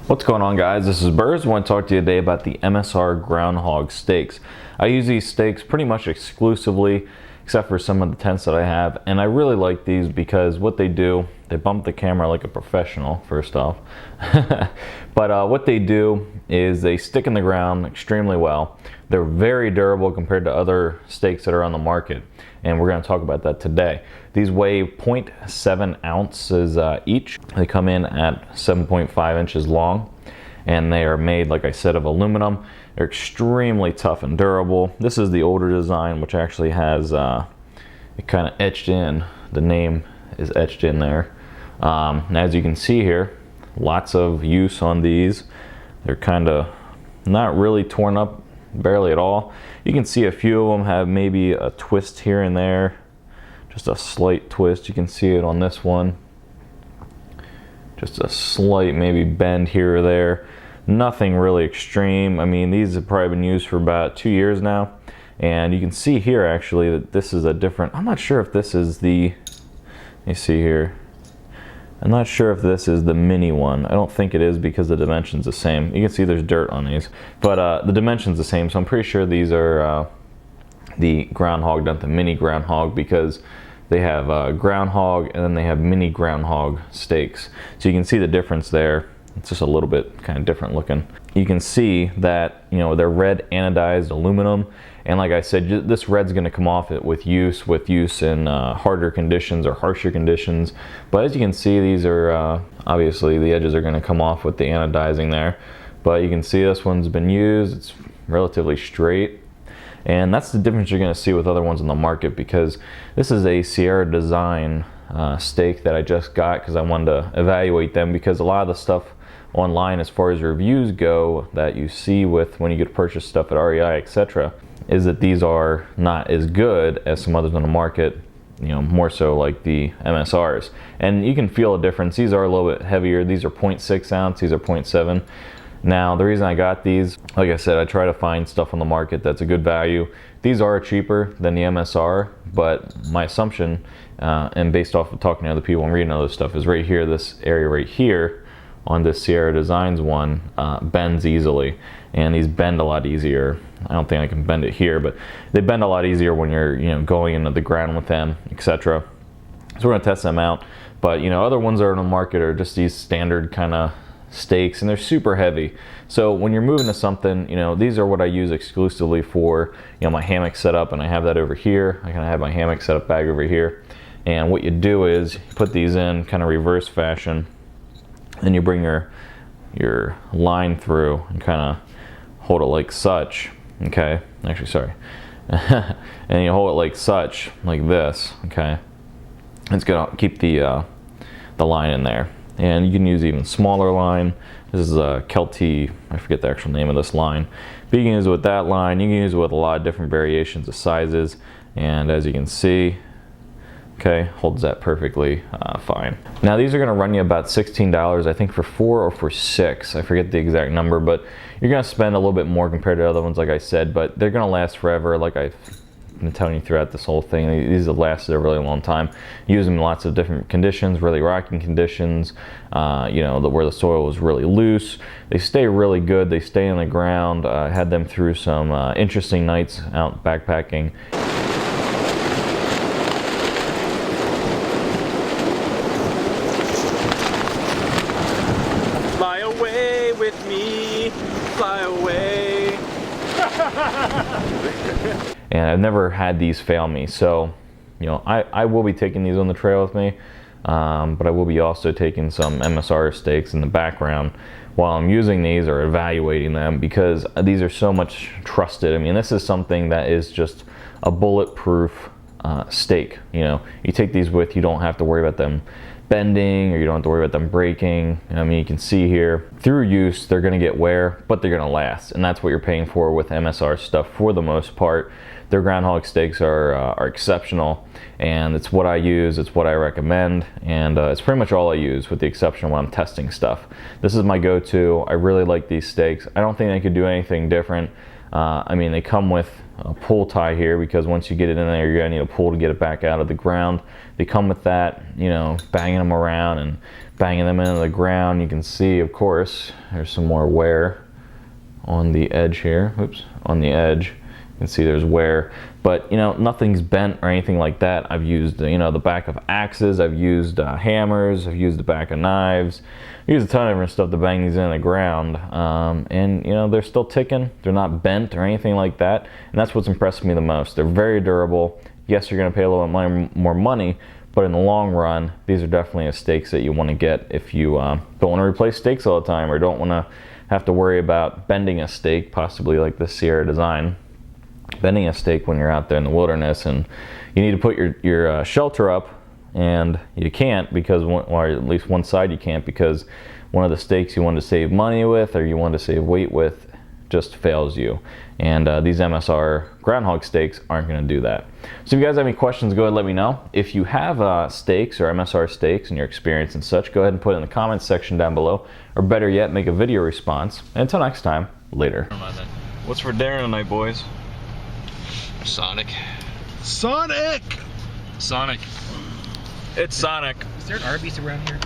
What's going on, guys? This is Berz. I want to talk to you today about the MSR Groundhog Stakes. I use these stakes pretty much exclusively, except for some of the tents that I have, and I really like these because what they do, they bump the camera like a professional, first off. But what they do is they stick in the ground extremely well. They're very durable compared to other stakes that are on the market, and we're going to talk about that today. These weigh 0.7 ounces each. They come in at 7.5 inches long, and they are made, like I said, of aluminum. They're extremely tough and durable. This is the older design, which actually has it kind of etched in. The name is etched in there. And as you can see here, lots of use on these. They're kind of not really torn up, barely at all. You can see a few of them have maybe a twist here and there, just a slight twist. You can see it on this one, just a slight maybe bend here or there. Nothing really extreme. I mean, these have probably been used for about 2 years now, and you can see here actually that this is a different, I'm not sure if this is the, let me see here, I'm not sure if this is the mini one. I don't think it is because the dimension's the same. You can see there's dirt on these, but the dimension's the same, so I'm pretty sure these are the Groundhog, not the mini Groundhog, because they have Groundhog and then they have mini Groundhog stakes. So you can see the difference there. It's just a little bit kind of different looking. You can see that, you know, they're red anodized aluminum, and like I said, this red's going to come off it with use in harder conditions or harsher conditions. But as you can see, these are obviously the edges are going to come off with the anodizing there. But you can see this one's been used. It's relatively straight. And that's the difference you're going to see with other ones on the market, because this is a Sierra Design stake that I just got because I wanted to evaluate them, because a lot of the stuff online as far as reviews go that you see with when you get to purchase stuff at REI, etc., is that these are not as good as some others on the market, you know, more so like the MSRs. And you can feel a difference. These are a little bit heavier. These are 0.6 ounce, these are 0.7. Now, the reason I got these, like I said, I try to find stuff on the market that's a good value. These are cheaper than the MSR, but my assumption, and based off of talking to other people and reading other stuff, is right here, this area right here on this Sierra Designs one bends easily. And these bend a lot easier. I don't think I can bend it here, but they bend a lot easier when you're, you know, going into the ground with them, etc. So we're gonna test them out. But, you know, other ones that are on the market are just these standard kind of stakes, and they're super heavy. So when you're moving to something, you know, these are what I use exclusively for, you know, my hammock setup, and I have that over here. I kind of have my hammock setup bag over here. And what you do is you put these in kind of reverse fashion, and you bring your line through and kind of hold it like such. Okay, actually, sorry. And you hold it like such, like this. Okay, it's gonna keep the line in there. And you can use even smaller line. This is a Kelty, I forget the actual name of this line. But you can use it with that line. You can use it with a lot of different variations of sizes. And as you can see, okay, holds that perfectly fine. Now these are gonna run you about $16, I think, for 4 or for 6. I forget the exact number, but you're gonna spend a little bit more compared to other ones, like I said, but they're gonna last forever. Like I've been telling you throughout this whole thing, these have lasted a really long time. Use them in lots of different conditions, really rocking conditions, you know, where the soil is really loose. They stay really good, they stay in the ground. I had them through some interesting nights out backpacking. Fly away with me, fly away. And I've never had these fail me, so, you know, I will be taking these on the trail with me, but I will be also taking some MSR stakes in the background while I'm using these or evaluating them, because these are so much trusted. I mean, this is something that is just a bulletproof stake. You know, you take these with, you don't have to worry about them bending, or you don't have to worry about them breaking. I mean, you can see here, through use, they're gonna get wear, but they're gonna last, and that's what you're paying for with MSR stuff for the most part. Their Groundhog stakes are exceptional, and it's what I use, it's what I recommend, and it's pretty much all I use, with the exception of when I'm testing stuff. This is my go-to. I really like these stakes. I don't think I could do anything different. I mean, they come with a pull tie here, because once you get it in there, you're gonna need a pull to get it back out of the ground. They come with that, you know, banging them around and banging them into the ground. You can see, of course, there's some more wear on the edge here. Oops, on the edge. You can see there's wear, but you know, nothing's bent or anything like that. I've used, you know, the back of axes, I've used hammers, I've used the back of knives, I've used a ton of different stuff to bang these in the ground, and you know, they're still ticking. They're not bent or anything like that, and that's what's impressed me the most. They're very durable. Yes, you're going to pay a little bit more money, but in the long run, these are definitely stakes that you want to get if you don't want to replace stakes all the time, or don't want to have to worry about bending a stake, possibly like the Sierra design. Bending a stake when you're out there in the wilderness and you need to put your shelter up, and you can't because, or at least one side you can't, because one of the stakes you wanted to save money with or you wanted to save weight with just fails you. And these MSR Groundhog Stakes aren't going to do that. So if you guys have any questions, go ahead and let me know. If you have stakes or MSR stakes and your experience and such, go ahead and put it in the comments section down below, or better yet, make a video response. And until next time, later. What's for dinner tonight, boys? Sonic. Sonic! Sonic. It's Sonic. Is there an Arby's around here?